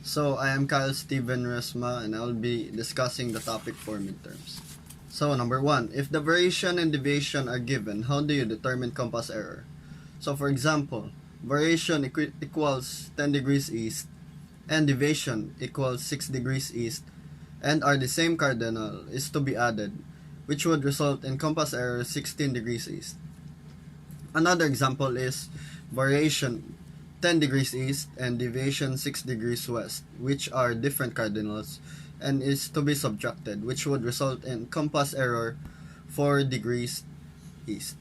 So I am Kyle Steven Resma and I'll be discussing the topic for midterms. So number 1, if the variation and deviation are given, how do you determine compass error? So for example, variation equals 10 degrees east and deviation equals 6 degrees east and are the same cardinal is to be added, which would result in compass error 16 degrees east. Another example is variation 10 degrees east and deviation 6 degrees west, which are different cardinals, and is to be subtracted, which would result in compass error 4 degrees east.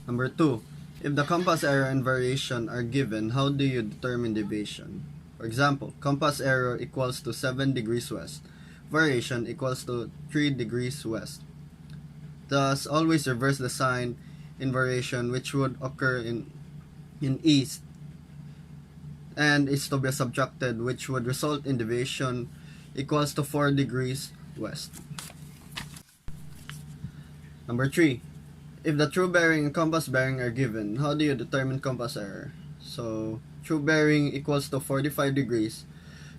Number 2, if the compass error and variation are given, how do you determine deviation? For example, compass error equals to 7 degrees west, variation equals to 3 degrees west. Thus, always reverse the sign in variation, which would occur in east, and is to be subtracted, which would result in deviation equals to 4 degrees west. Number 3, if the true bearing and compass bearing are given, how do you determine compass error? So, true bearing equals to 45 degrees,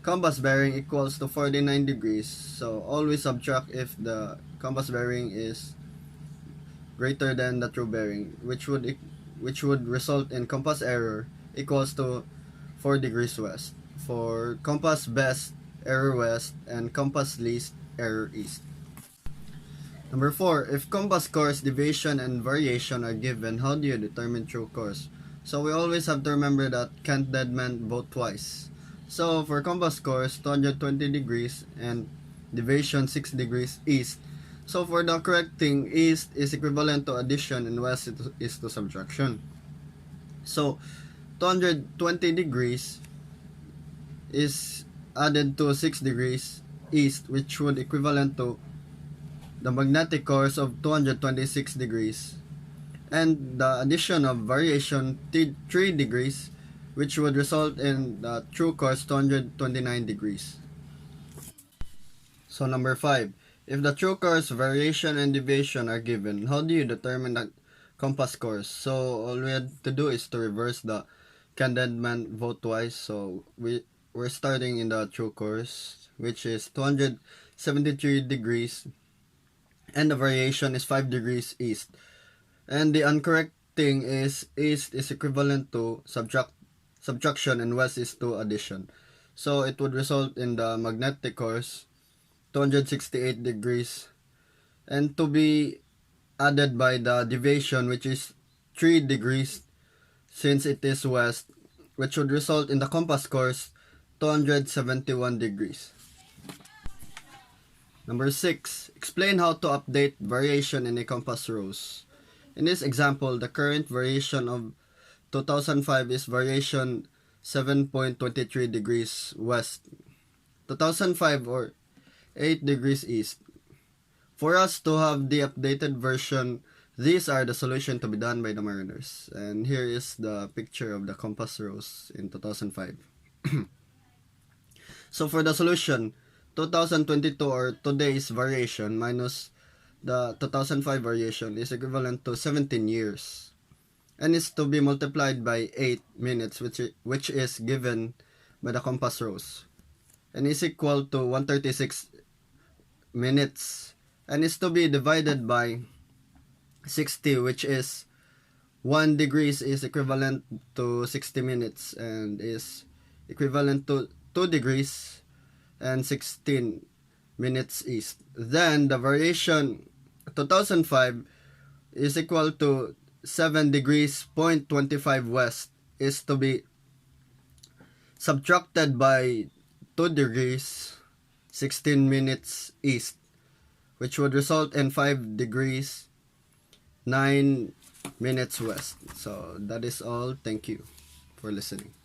compass bearing equals to 49 degrees, so always subtract if the compass bearing is greater than the true bearing, which would result in compass error equals to 4 degrees west. For compass best, error west, and compass least, error east. Number 4, if compass course, deviation, and variation are given, how do you determine true course? So we always have to remember that can't dead man vote twice. So for compass course, 220 degrees and deviation 6 degrees east. So for the correct thing, east is equivalent to addition and west is to subtraction. So 220 degrees is added to 6 degrees east, which would equivalent to the magnetic course of 226 degrees. And the addition of variation 3 degrees, which would result in the true course 229 degrees. So number 5, if the true course, variation, and deviation are given, how do you determine the compass course? So all we have to do is to reverse the can dead man vote twice. So we're starting in the true course, which is 273 degrees, and the variation is 5 degrees east. And the incorrect thing is east is equivalent to subtraction and west is to addition. So it would result in the magnetic course 268 degrees, and to be added by the deviation, which is 3 degrees since it is west, which would result in the compass course 271 degrees. Number 6, explain how to update variation in a compass rose. In this example, the current variation of 2005 is variation 7.23 degrees west, 2005 or 8 degrees east. For us to have the updated version, these are the solution to be done by the mariners. And here is the picture of the compass rose in 2005. So for the solution, 2022 or today's variation minus the 2005 variation is equivalent to 17 years. And is to be multiplied by 8 minutes, which is given by the compass rose. And is equal to 136 minutes, and is to be divided by 60, which is 1 degrees is equivalent to 60 minutes and is equivalent to 2 degrees and 16 minutes east. Then the variation 2005 is equal to 7 degrees 0.25 west is to be subtracted by 2 degrees 16 minutes east, which would result in 5 degrees 9 minutes west. So that is all. Thank you for listening.